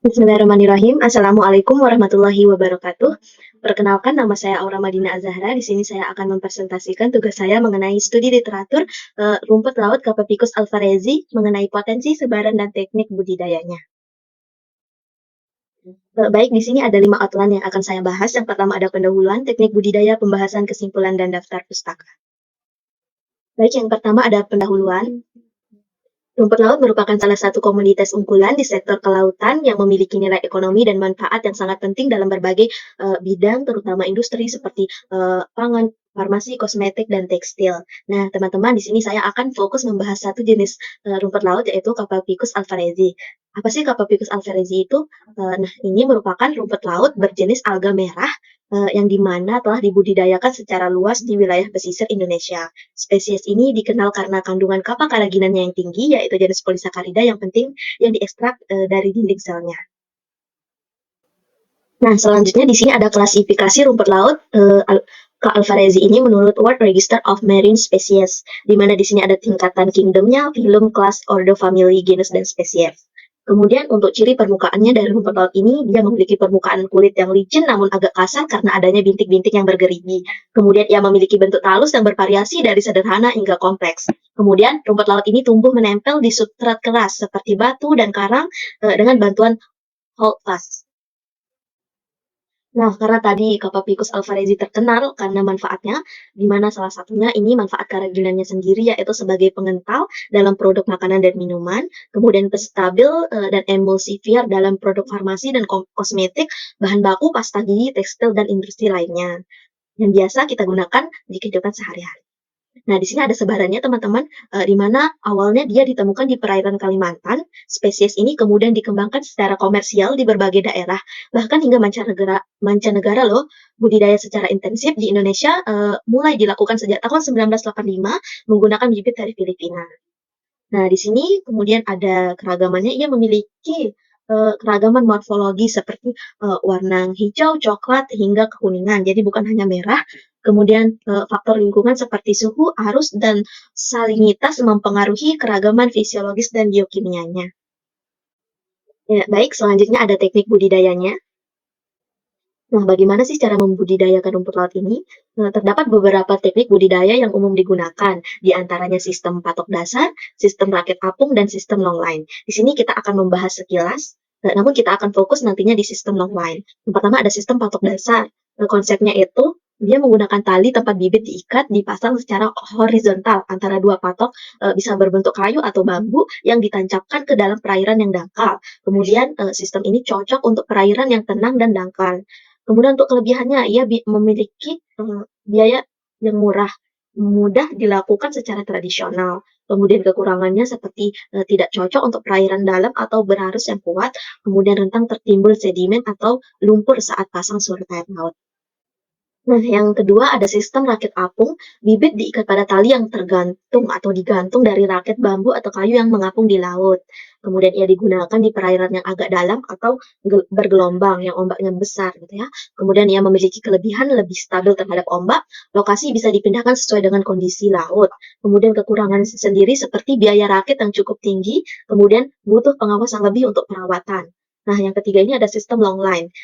Bismillahirrahmanirrahim. Assalamualaikum warahmatullahi wabarakatuh. Perkenalkan, nama saya Aura Madina Azahra. Di sini saya akan mempresentasikan tugas saya mengenai studi literatur rumput laut Capopicus alvarezi mengenai potensi, sebaran, dan teknik budidayanya. Baik, di sini ada 5 outline yang akan saya bahas. Yang pertama ada pendahuluan, teknik budidaya, pembahasan, kesimpulan, dan daftar pustaka. Baik, yang pertama ada pendahuluan. Rumput laut merupakan salah satu komoditas unggulan di sektor kelautan yang memiliki nilai ekonomi dan manfaat yang sangat penting dalam berbagai bidang, terutama industri seperti pangan, farmasi, kosmetik, dan tekstil. Nah, teman-teman, di sini saya akan fokus membahas satu jenis rumput laut, yaitu Capopicus alvarezi. Apa sih Capopicus alvarezi itu? Nah, ini merupakan rumput laut berjenis alga merah yang dimana telah dibudidayakan secara luas di wilayah pesisir Indonesia. Spesies ini dikenal karena kandungan kappa karaginannya yang tinggi, yaitu jenis polisakarida yang penting yang diekstrak dari dinding selnya. Nah, selanjutnya di sini ada klasifikasi rumput laut Alvarezi ini menurut World Register of Marine Species, di mana di sini ada tingkatan kingdomnya, phylum, class, order, family, genus, dan spesies. Kemudian untuk ciri permukaannya dari rumput laut ini, dia memiliki permukaan kulit yang licin namun agak kasar karena adanya bintik-bintik yang bergerigi. Kemudian ia memiliki bentuk talus yang bervariasi dari sederhana hingga kompleks. Kemudian rumput laut ini tumbuh menempel di substrat keras seperti batu dan karang dengan bantuan holdfast. Nah, karena tadi Capopicus alvarezi terkenal karena manfaatnya, di mana salah satunya ini manfaat keraginannya sendiri, yaitu sebagai pengental dalam produk makanan dan minuman, kemudian stabil dan emulsifier dalam produk farmasi dan kosmetik, bahan baku, pasta gigi, tekstil, dan industri lainnya, yang biasa kita gunakan di kehidupan sehari-hari. Nah, di sini ada sebarannya teman-teman, di mana awalnya dia ditemukan di perairan Kalimantan. Spesies ini kemudian dikembangkan secara komersial di berbagai daerah, bahkan hingga mancanegara mancanegara loh. Budidaya secara intensif di Indonesia mulai dilakukan sejak tahun 1985 menggunakan bibit dari Filipina. Nah, di sini kemudian ada keragamannya, ia memiliki keragaman morfologi seperti warna hijau, coklat, hingga kekuningan. Jadi bukan hanya merah. Kemudian faktor lingkungan seperti suhu, arus, dan salinitas mempengaruhi keragaman fisiologis dan biokimianya. Ya, baik, selanjutnya ada teknik budidayanya. Nah, bagaimana sih cara membudidayakan rumput laut ini? Nah, terdapat beberapa teknik budidaya yang umum digunakan, di antaranya sistem patok dasar, sistem rakit apung, dan sistem longline. Di sini kita akan membahas sekilas, namun kita akan fokus nantinya di sistem longline. Yang pertama ada sistem patok dasar. Konsepnya itu, dia menggunakan tali tempat bibit diikat, dipasang secara horizontal antara dua patok, bisa berbentuk kayu atau bambu yang ditancapkan ke dalam perairan yang dangkal. Kemudian sistem ini cocok untuk perairan yang tenang dan dangkal. Kemudian untuk kelebihannya, ia memiliki biaya yang murah, mudah dilakukan secara tradisional. Kemudian kekurangannya seperti tidak cocok untuk perairan dalam atau berarus yang kuat, kemudian rentan tertimbul sedimen atau lumpur saat pasang surut air laut. Nah, yang kedua ada sistem rakit apung. Bibit diikat pada tali yang tergantung atau digantung dari rakit bambu atau kayu yang mengapung di laut. Kemudian ia digunakan di perairan yang agak dalam atau bergelombang, yang ombaknya besar gitu ya. Kemudian ia memiliki kelebihan lebih stabil terhadap ombak. Lokasi bisa dipindahkan sesuai dengan kondisi laut. Kemudian kekurangan sendiri seperti biaya rakit yang cukup tinggi, kemudian butuh pengawasan lebih untuk perawatan. Nah, yang ketiga ini ada sistem long line,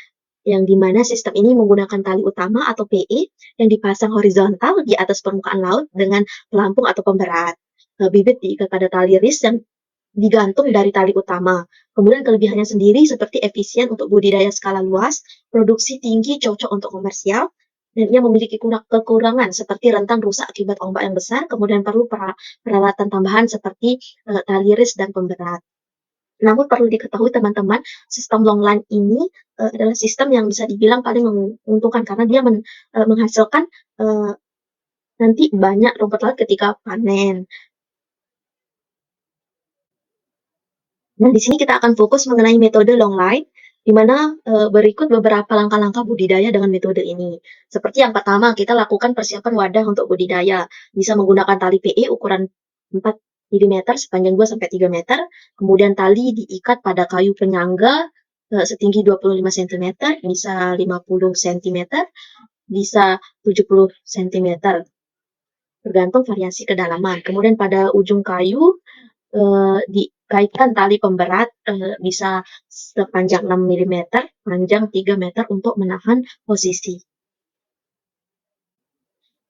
yang dimana sistem ini menggunakan tali utama atau PE yang dipasang horizontal di atas permukaan laut dengan pelampung atau pemberat. Bibit diikat pada tali ris yang digantung dari tali utama. Kemudian kelebihannya sendiri seperti efisien untuk budidaya skala luas, produksi tinggi cocok untuk komersial, dan ia memiliki kekurangan seperti rentan rusak akibat ombak yang besar, kemudian perlu peralatan tambahan seperti tali ris dan pemberat. Namun perlu diketahui teman-teman, sistem longline ini adalah sistem yang bisa dibilang paling menguntungkan karena dia menghasilkan nanti banyak rumput laut ketika panen. Nah, di sini kita akan fokus mengenai metode longline, di mana berikut beberapa langkah-langkah budidaya dengan metode ini. Seperti yang pertama, kita lakukan persiapan wadah untuk budidaya. Bisa menggunakan tali PE ukuran 4 mm sepanjang 2 sampai 3 meter, kemudian tali diikat pada kayu penyangga setinggi 25 cm, bisa 50 cm, bisa 70 cm, tergantung variasi kedalaman. Kemudian pada ujung kayu kaitkan tali pemberat bisa sepanjang 6 mm, panjang 3 meter untuk menahan posisi.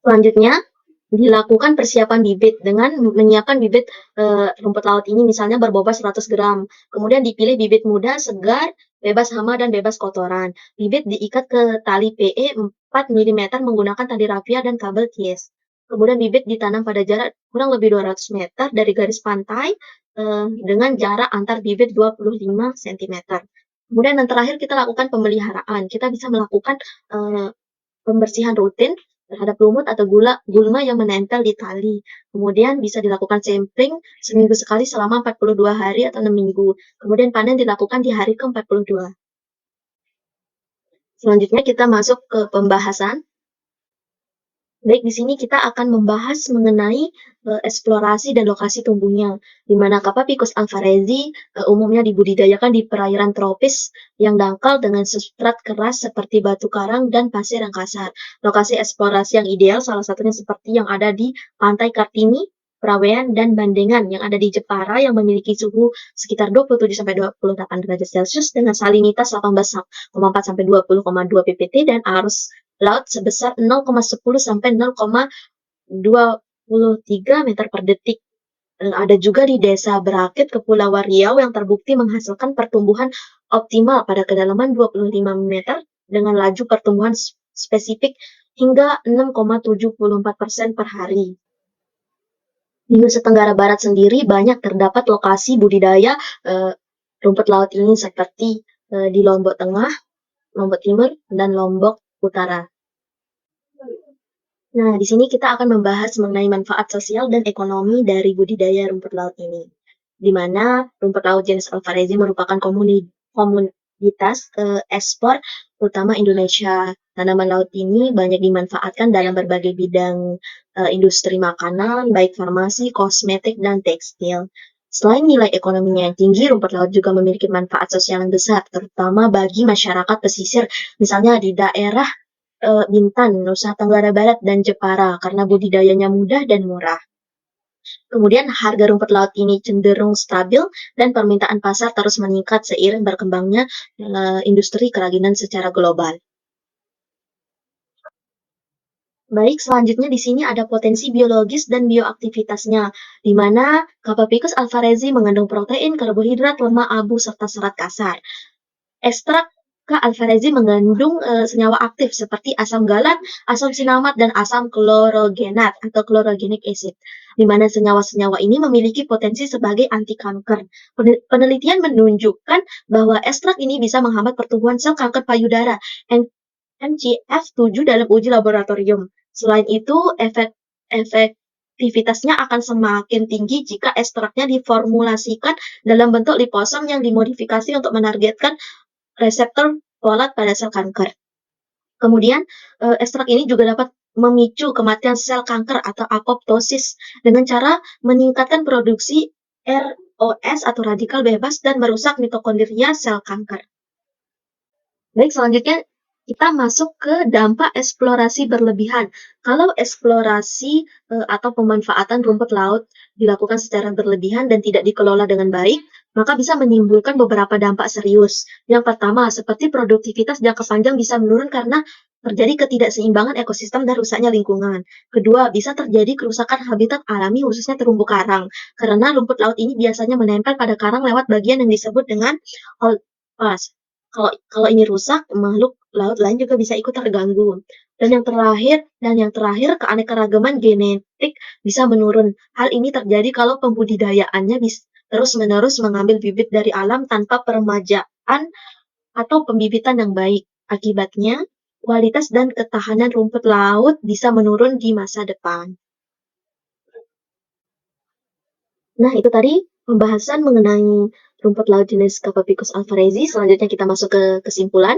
Selanjutnya, dilakukan persiapan bibit dengan menyiapkan bibit rumput laut ini misalnya berbobot 100 gram. Kemudian dipilih bibit muda, segar, bebas hama, dan bebas kotoran. Bibit diikat ke tali PE 4 mm menggunakan tali rafia dan kabel kies. Kemudian bibit ditanam pada jarak kurang lebih 200 meter dari garis pantai dengan jarak antar bibit 25 cm. Kemudian yang terakhir kita lakukan pemeliharaan. Kita bisa melakukan pembersihan rutin terhadap lumut atau gulma yang menempel di tali. Kemudian bisa dilakukan sampling seminggu sekali selama 42 hari atau 6 minggu. Kemudian panen dilakukan di hari ke-42. Selanjutnya kita masuk ke pembahasan. Baik, di sini kita akan membahas mengenai eksplorasi dan lokasi tumbuhnya, di mana Capapicus alvarezi umumnya dibudidayakan di perairan tropis yang dangkal dengan substrat keras seperti batu karang dan pasir yang kasar. Lokasi eksplorasi yang ideal salah satunya seperti yang ada di Pantai Kartini, Perawean, dan Bandengan yang ada di Jepara yang memiliki suhu sekitar 27-28 derajat Celcius dengan salinitas 18,4-20,2 ppt dan arus laut sebesar 0,10-0,23 meter per detik. Ada juga di Desa Berakit, Kepulauan Riau yang terbukti menghasilkan pertumbuhan optimal pada kedalaman 25 meter dengan laju pertumbuhan spesifik hingga 6,74% per hari. Di Nusa Tenggara Barat sendiri banyak terdapat lokasi budidaya rumput laut ini seperti di Lombok Tengah, Lombok Timur, dan Lombok Utara. Nah, di sini kita akan membahas mengenai manfaat sosial dan ekonomi dari budidaya rumput laut ini, di mana rumput laut jenis alvarezi merupakan komoditas ekspor utama Indonesia. Tanaman laut ini banyak dimanfaatkan dalam berbagai bidang industri makanan, baik farmasi, kosmetik, dan tekstil. Selain nilai ekonominya yang tinggi, rumput laut juga memiliki manfaat sosial yang besar, terutama bagi masyarakat pesisir, misalnya di daerah Bintan, Nusa Tenggara Barat, dan Jepara karena budidayanya mudah dan murah. Kemudian harga rumput laut ini cenderung stabil dan permintaan pasar terus meningkat seiring berkembangnya industri kerajinan secara global. Baik, selanjutnya di sini ada potensi biologis dan bioaktivitasnya, di mana Capapicus alvarezi mengandung protein, karbohidrat, lemak, abu, serta serat kasar. Ekstrak K. alvarezi mengandung senyawa aktif seperti asam galat, asam sinamat, dan asam klorogenat atau chlorogenic acid, di mana senyawa-senyawa ini memiliki potensi sebagai anti kanker. Penelitian menunjukkan bahwa ekstrak ini bisa menghambat pertumbuhan sel kanker payudara MCF7 dalam uji laboratorium. Selain itu, efektivitasnya akan semakin tinggi jika ekstraknya diformulasikan dalam bentuk liposom yang dimodifikasi untuk menargetkan reseptor folat pada sel kanker. Kemudian, ekstrak ini juga dapat memicu kematian sel kanker atau apoptosis dengan cara meningkatkan produksi ROS atau radikal bebas dan merusak mitokondria sel kanker. Baik, selanjutnya kita masuk ke dampak eksplorasi berlebihan. Kalau eksplorasi atau pemanfaatan rumput laut dilakukan secara berlebihan dan tidak dikelola dengan baik, maka bisa menimbulkan beberapa dampak serius. Yang pertama, seperti produktivitas jangka panjang bisa menurun karena terjadi ketidakseimbangan ekosistem dan rusaknya lingkungan. Kedua, bisa terjadi kerusakan habitat alami khususnya terumbu karang, karena rumput laut ini biasanya menempel pada karang lewat bagian yang disebut dengan hold pass. Kalau ini rusak, makhluk laut lain juga bisa ikut terganggu. Dan yang terakhir, keanekaragaman genetik bisa menurun. Hal ini terjadi kalau pembudidayaannya terus-menerus mengambil bibit dari alam tanpa peremajaan atau pembibitan yang baik. Akibatnya, kualitas dan ketahanan rumput laut bisa menurun di masa depan. Nah, itu tadi pembahasan mengenai rumput laut jenis Capapicus alvarezi. Selanjutnya kita masuk ke kesimpulan.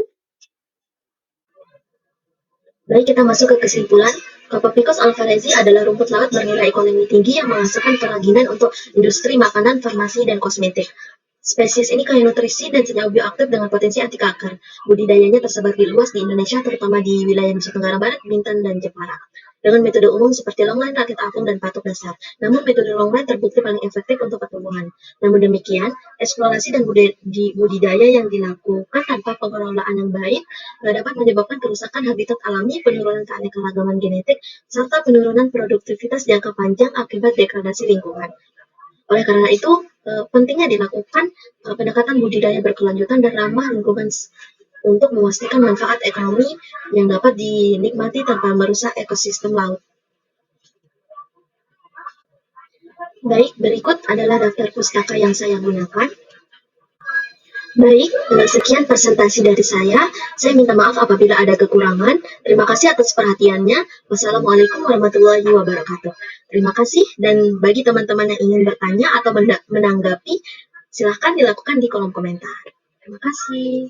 Baik, kita masuk ke kesimpulan. Capapicus alvarezi adalah rumput laut bernilai ekonomi tinggi yang menghasilkan kerajinan untuk industri makanan, farmasi, dan kosmetik. Spesies ini kaya nutrisi dan senyawa bioaktif dengan potensi anti kanker. Budidayanya tersebar di luas di Indonesia, terutama di wilayah Nusa Tenggara Barat, Bintan, dan Jepara. dengan metode umum seperti longline, rakit apung, dan patok dasar. Namun metode longline terbukti paling efektif untuk pertumbuhan. Namun demikian, eksplorasi dan budidaya yang dilakukan tanpa pengelolaan yang baik dapat menyebabkan kerusakan habitat alami, penurunan keanekaragaman genetik, serta penurunan produktivitas jangka panjang akibat degradasi lingkungan. Oleh karena itu, pentingnya dilakukan pendekatan budidaya berkelanjutan dan ramah lingkungan untuk memastikan manfaat ekonomi yang dapat dinikmati tanpa merusak ekosistem laut. Baik, berikut adalah daftar pustaka yang saya gunakan. Baik, sekian presentasi dari saya. Saya minta maaf apabila ada kekurangan. Terima kasih atas perhatiannya. Wassalamualaikum warahmatullahi wabarakatuh. Terima kasih, dan bagi teman-teman yang ingin bertanya atau menanggapi, silahkan dilakukan di kolom komentar. Terima kasih.